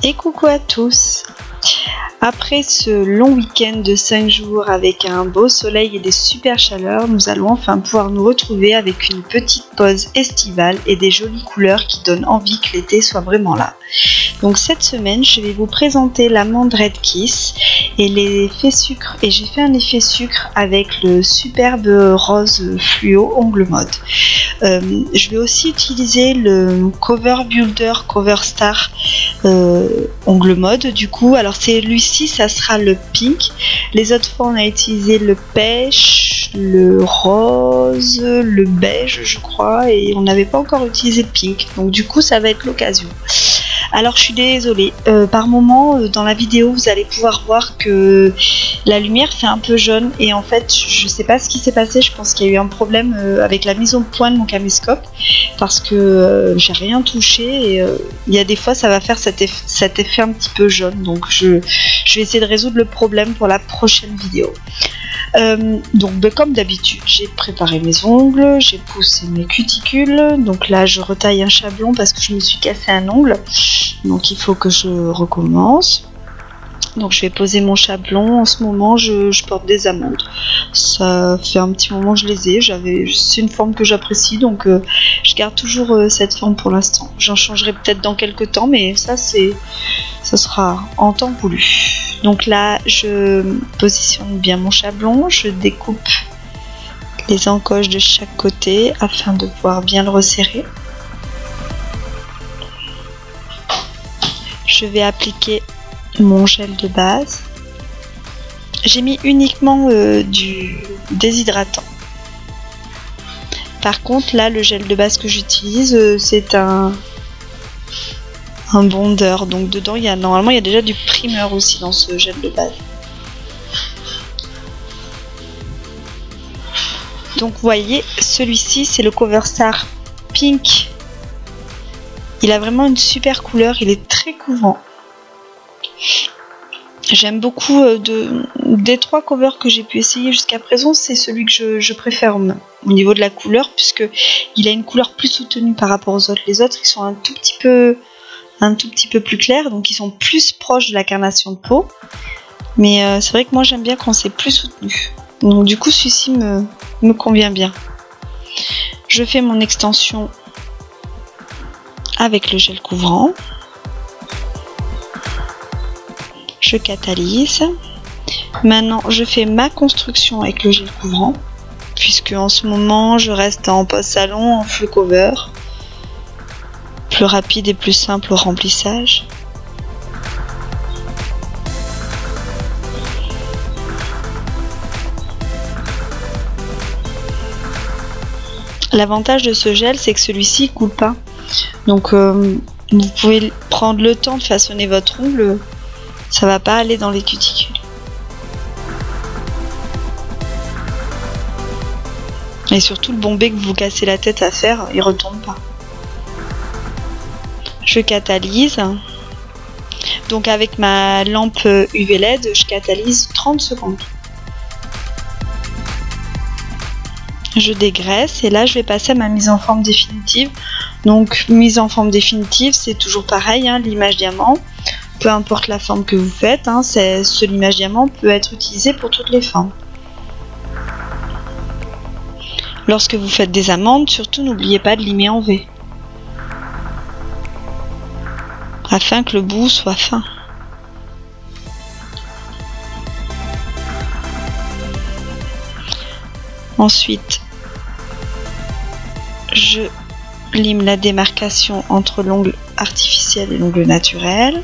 Et coucou à tous. Après ce long week-end de 5 jours avec un beau soleil et des super chaleurs, nous allons enfin pouvoir nous retrouver avec une petite pause estivale et des jolies couleurs qui donnent envie que l'été soit vraiment là. Donc cette semaine, je vais vous présenter l'amande Red Kiss et l'effet sucre. Et j'ai fait un effet sucre avec le superbe rose fluo Ongle Mode. Je vais aussi utiliser le Cover Builder Cover Star Ongle Mode du coup. Alors celui-ci ça sera le pink. Les autres fois on a utilisé le pêche, le rose, le beige je crois, et on n'avait pas encore utilisé le pink, donc du coup ça va être l'occasion. Alors je suis désolée, par moment dans la vidéo vous allez pouvoir voir que la lumière fait un peu jaune et en fait je sais pas ce qui s'est passé, je pense qu'il y a eu un problème avec la mise au point de mon caméscope parce que j'ai rien touché et il y a des fois ça va faire cet effet un petit peu jaune, donc je vais essayer de résoudre le problème pour la prochaine vidéo. Donc comme d'habitude j'ai préparé mes ongles, j'ai poussé mes cuticules, donc là je retaille un chablon parce que je me suis cassé un ongle, donc il faut que je recommence. Donc je vais poser mon chablon. En ce moment je porte des amandes, ça fait un petit moment que je les ai, c'est une forme que j'apprécie, donc je garde toujours cette forme pour l'instant. J'en changerai peut-être dans quelques temps, mais ça sera en temps voulu. Donc là je positionne bien mon chablon, je découpe les encoches de chaque côté afin de pouvoir bien le resserrer. Je vais appliquer mon gel de base. J'ai mis uniquement du déshydratant. Par contre là le gel de base que j'utilise c'est un bondeur, donc dedans normalement il y a déjà du primeur aussi dans ce gel de base. Donc vous voyez, celui-ci c'est le Cover Star Pink. Il a vraiment une super couleur, il est très couvrant. J'aime beaucoup des trois covers que j'ai pu essayer jusqu'à présent, c'est celui que je préfère au niveau de la couleur, puisque il a une couleur plus soutenue par rapport aux autres. Les autres ils sont un tout petit peu plus clairs, donc ils sont plus proches de la carnation de peau. Mais c'est vrai que moi j'aime bien quand c'est plus soutenu. Donc du coup celui-ci me convient bien. Je fais mon extension avec le gel couvrant. Je catalyse. Maintenant je fais ma construction avec le gel couvrant, puisque en ce moment je reste en pose salon en full cover, plus rapide et plus simple au remplissage. L'avantage de ce gel c'est que celui-ci ne coule pas, donc vous pouvez prendre le temps de façonner votre ongle, ça va pas aller dans les cuticules. Et surtout le bombé que vous cassez la tête à faire, il retombe pas. Je catalyse. Donc avec ma lampe UV LED, je catalyse 30 secondes. Je dégraisse et là je vais passer à ma mise en forme définitive. Donc mise en forme définitive, c'est toujours pareil, hein, l'image diamant. Peu importe la forme que vous faites, hein, l'image diamant peut être utilisé pour toutes les formes. Lorsque vous faites des amandes, surtout n'oubliez pas de limer en V, afin que le bout soit fin. Ensuite, je lime la démarcation entre l'ongle artificiel et l'ongle naturel.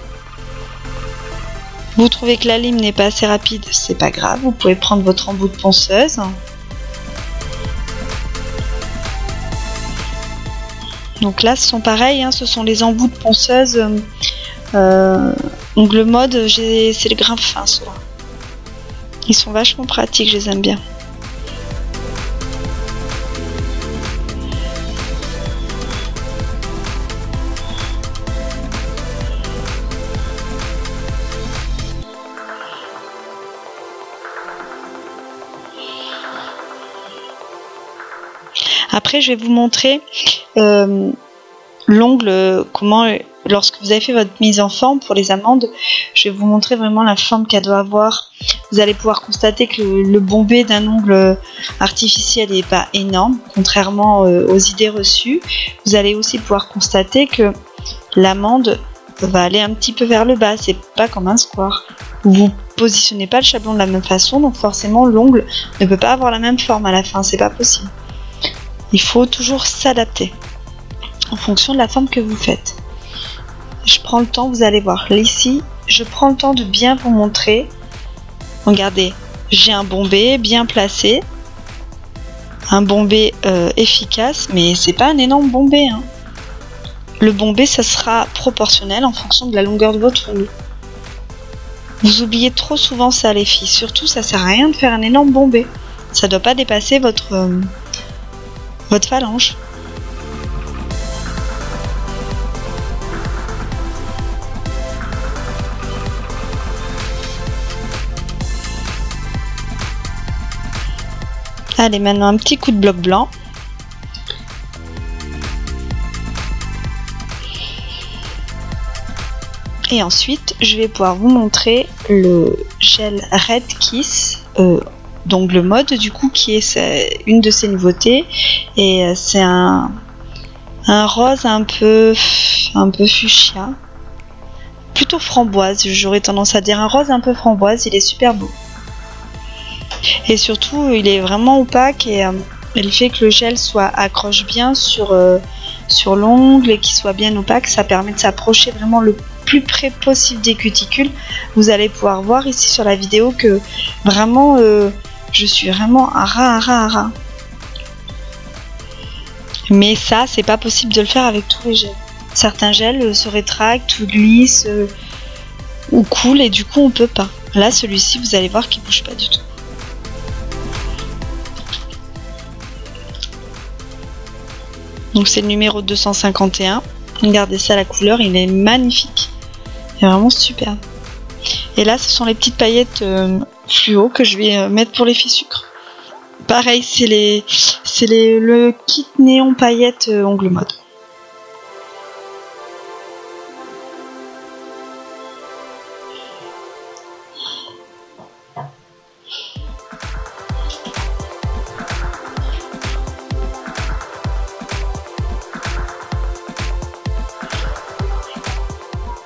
Vous trouvez que la lime n'est pas assez rapide, c'est pas grave, vous pouvez prendre votre embout de ponceuse. Donc là ce sont pareil, hein, ce sont les embouts de ponceuse Ongle Mode, c'est le grain fin ceux-là. Ils sont vachement pratiques, je les aime bien. Après je vais vous montrer l'ongle, comment lorsque vous avez fait votre mise en forme pour les amandes, je vais vous montrer vraiment la forme qu'elle doit avoir. Vous allez pouvoir constater que le bombé d'un ongle artificiel n'est pas énorme, contrairement aux idées reçues. Vous allez aussi pouvoir constater que l'amande va aller un petit peu vers le bas, c'est pas comme un square. Vous positionnez pas le chablon de la même façon, donc forcément l'ongle ne peut pas avoir la même forme à la fin, c'est pas possible. Il faut toujours s'adapter en fonction de la forme que vous faites. Je prends le temps, vous allez voir. Là, ici, je prends le temps de bien vous montrer. Regardez, j'ai un bombé bien placé. Un bombé efficace, mais c'est pas un énorme bombé. Hein. Le bombé, ça sera proportionnel en fonction de la longueur de votre ongle. Vous oubliez trop souvent ça, les filles. Surtout, ça sert à rien de faire un énorme bombé. Ça doit pas dépasser votre phalange. Allez, maintenant un petit coup de bloc blanc. Et ensuite, je vais pouvoir vous montrer le gel Red Kiss, donc le mode du coup qui est une de ses nouveautés. Et c'est un rose un peu fuchsia, plutôt framboise, j'aurais tendance à dire un rose un peu framboise, il est super beau. Et surtout, il est vraiment opaque et le fait que le gel accroche bien sur l'ongle et qu'il soit bien opaque, ça permet de s'approcher vraiment le plus près possible des cuticules. Vous allez pouvoir voir ici sur la vidéo que vraiment je suis vraiment un rat. Mais ça, c'est pas possible de le faire avec tous les gels. Certains gels se rétractent ou glissent ou coulent et du coup on peut pas. Là, celui-ci, vous allez voir qu'il bouge pas du tout. Donc c'est le numéro 251. Regardez ça, la couleur, il est magnifique. Il est vraiment super. Et là, ce sont les petites paillettes fluo que je vais mettre pour les filles sucre. Pareil, c'est le kit néon paillettes ongle mode.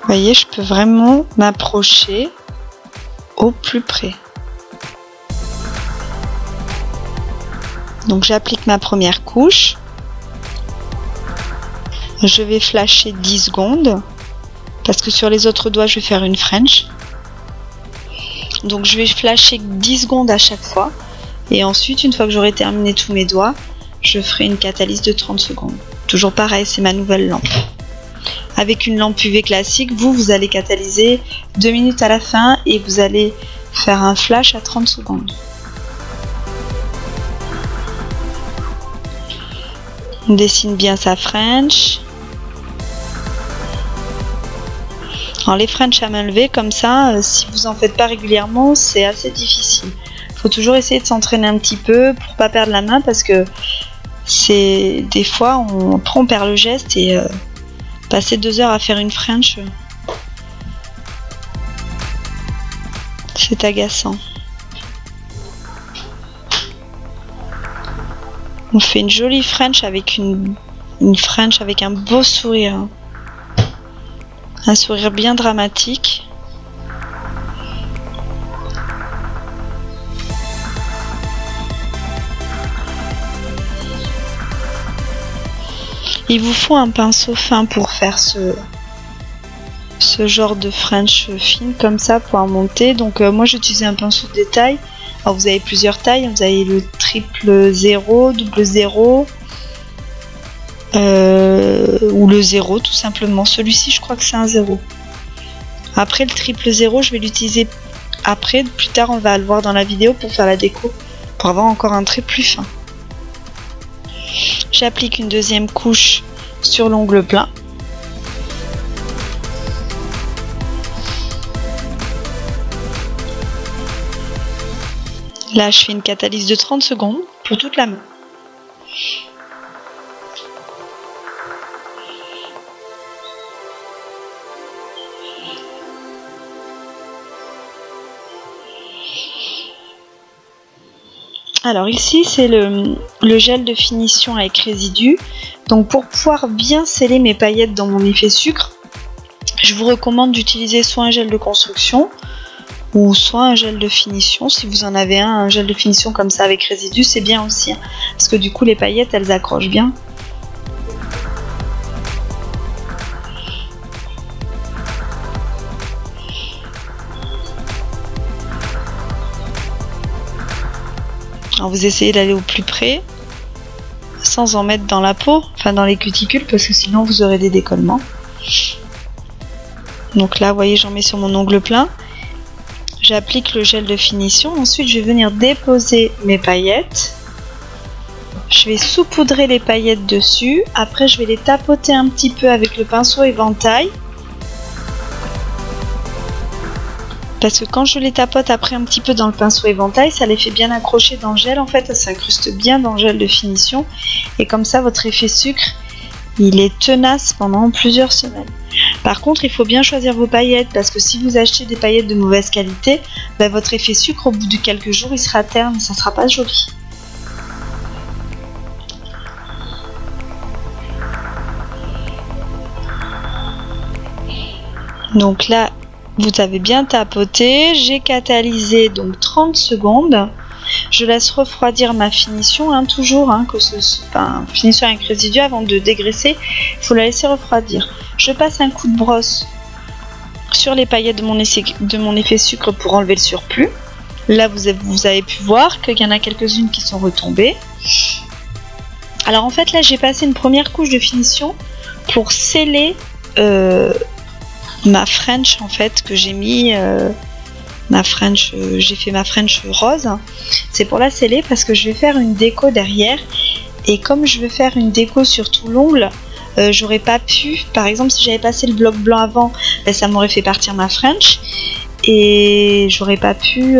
Vous voyez, je peux vraiment m'approcher au plus près. Donc j'applique ma première couche. Je vais flasher 10 secondes. Parce que sur les autres doigts, je vais faire une French. Donc je vais flasher 10 secondes à chaque fois. Et ensuite, une fois que j'aurai terminé tous mes doigts, je ferai une catalyse de 30 secondes. Toujours pareil, c'est ma nouvelle lampe. Avec une lampe UV classique, vous allez catalyser 2 minutes à la fin et vous allez faire un flash à 30 secondes. On dessine bien sa French. Alors les French à main levée comme ça, si vous en faites pas régulièrement, c'est assez difficile. Il faut toujours essayer de s'entraîner un petit peu pour pas perdre la main parce que c'est des fois on perd le geste et passer 2 heures à faire une French, c'est agaçant. On fait une jolie French avec une French avec un beau sourire. Un sourire bien dramatique. Il vous faut un pinceau fin pour faire ce genre de French fine comme ça pour en monter. Donc moi j'utilisais un pinceau de détail. Alors vous avez plusieurs tailles, vous avez le triple 0, double 0 ou le 0 tout simplement. Celui-ci je crois que c'est un 0. Après le triple 0 je vais l'utiliser après, plus tard on va le voir dans la vidéo pour faire la déco, pour avoir encore un trait plus fin. J'applique une deuxième couche sur l'ongle plein. Là, je fais une catalyse de 30 secondes pour toute la main. Alors ici c'est le gel de finition avec résidus. Donc pour pouvoir bien sceller mes paillettes dans mon effet sucre, je vous recommande d'utiliser soit un gel de construction ou soit un gel de finition. Si vous en avez un gel de finition comme ça avec résidus, c'est bien aussi, hein, parce que du coup les paillettes elles accrochent bien. Alors vous essayez d'aller au plus près sans en mettre dans la peau, enfin dans les cuticules, parce que sinon vous aurez des décollements. Donc là vous voyez, j'en mets sur mon ongle plein, j'applique le gel de finition, ensuite je vais venir déposer mes paillettes, je vais saupoudrer les paillettes dessus, après je vais les tapoter un petit peu avec le pinceau éventail. Parce que quand je les tapote après un petit peu dans le pinceau éventail, ça les fait bien accrocher dans le gel. En fait, ça s'incruste bien dans le gel de finition. Et comme ça, votre effet sucre, il est tenace pendant plusieurs semaines. Par contre, il faut bien choisir vos paillettes. Parce que si vous achetez des paillettes de mauvaise qualité, ben, votre effet sucre, au bout de quelques jours, il sera terne et ça ne sera pas joli. Donc là, vous avez bien tapoté, j'ai catalysé donc 30 secondes. Je laisse refroidir ma finition, hein, toujours, hein, que ce soit finition avec résidu avant de dégraisser, il faut la laisser refroidir. Je passe un coup de brosse sur les paillettes de mon effet sucre pour enlever le surplus. Là vous avez pu voir qu'il y en a quelques-unes qui sont retombées. Alors en fait là j'ai passé une première couche de finition pour sceller ma French en fait que j'ai mis j'ai fait ma French rose. C'est pour la sceller parce que je vais faire une déco derrière et comme je veux faire une déco sur tout l'ongle, j'aurais pas pu, par exemple si j'avais passé le bloc blanc avant, ben, ça m'aurait fait partir ma French et j'aurais pas pu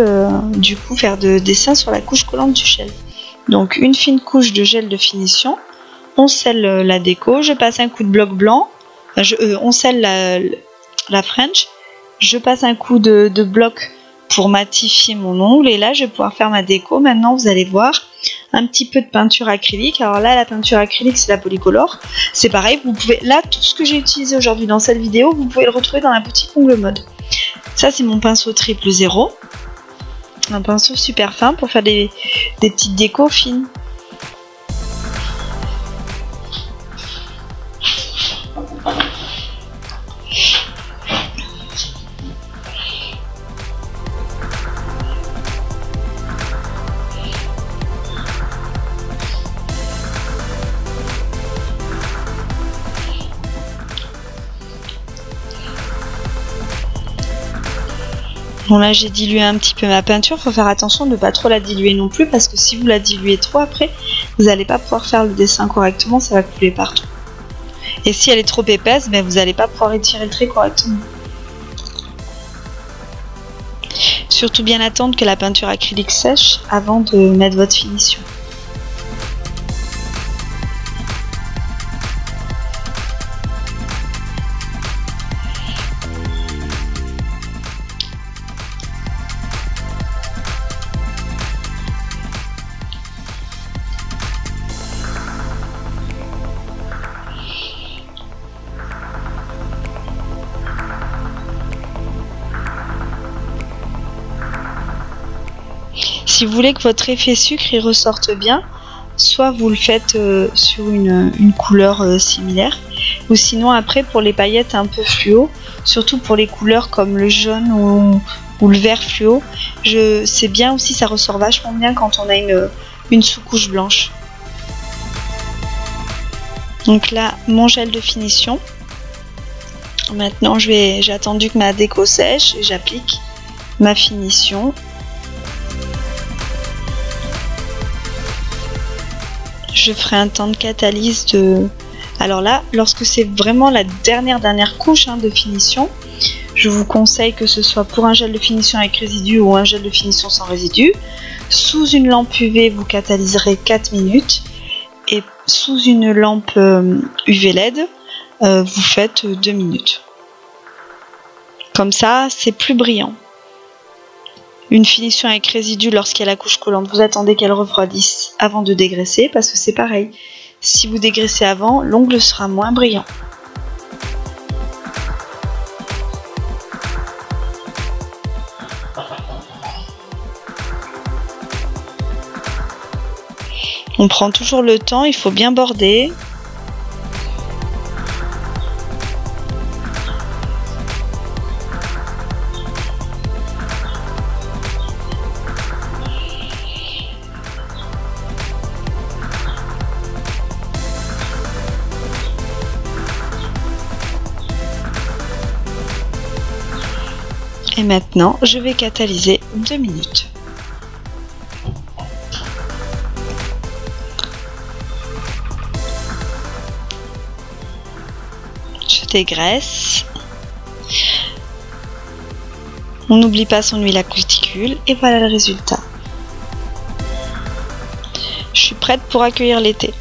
du coup faire de dessin sur la couche collante du gel. Donc une fine couche de gel de finition, on scelle la déco, je passe un coup de bloc blanc, on scelle la French, je passe un coup de bloc pour matifier mon ongle et là je vais pouvoir faire ma déco. Maintenant vous allez voir un petit peu de peinture acrylique. Alors là la peinture acrylique c'est la Polycolor, c'est pareil, vous pouvez, là tout ce que j'ai utilisé aujourd'hui dans cette vidéo vous pouvez le retrouver dans la boutique Ongle Mode. Ça c'est mon pinceau 000, un pinceau super fin pour faire des petites décos fines. Bon là j'ai dilué un petit peu ma peinture, il faut faire attention de ne pas trop la diluer non plus parce que si vous la diluez trop après, vous n'allez pas pouvoir faire le dessin correctement, ça va couler partout. Et si elle est trop épaisse, ben, vous n'allez pas pouvoir étirer le trait correctement. Surtout bien attendre que la peinture acrylique sèche avant de mettre votre finition. Si vous voulez que votre effet sucre il ressorte bien, soit vous le faites sur une couleur similaire, ou sinon après pour les paillettes un peu fluo, surtout pour les couleurs comme le jaune ou le vert fluo, c'est bien aussi, ça ressort vachement bien quand on a une sous-couche blanche. Donc là, mon gel de finition. Maintenant j'ai attendu que ma déco sèche et j'applique ma finition. Je ferai un temps de catalyse de... Alors là, lorsque c'est vraiment la dernière couche de finition, je vous conseille que ce soit pour un gel de finition avec résidu ou un gel de finition sans résidu. Sous une lampe UV, vous catalyserez 4 minutes et sous une lampe UV LED, vous faites 2 minutes. Comme ça, c'est plus brillant. Une finition avec résidu lorsqu'il y a la couche collante, vous attendez qu'elle refroidisse avant de dégraisser parce que c'est pareil. Si vous dégraissez avant, l'ongle sera moins brillant. On prend toujours le temps, il faut bien border. Et maintenant, je vais catalyser 2 minutes. Je dégraisse. On n'oublie pas son huile à cuticule et voilà le résultat. Je suis prête pour accueillir l'été.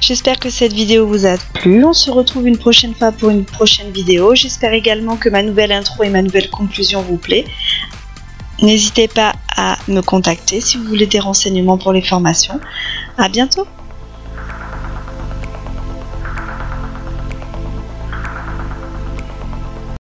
J'espère que cette vidéo vous a plu. On se retrouve une prochaine fois pour une prochaine vidéo. J'espère également que ma nouvelle intro et ma nouvelle conclusion vous plaît. N'hésitez pas à me contacter si vous voulez des renseignements pour les formations. À bientôt!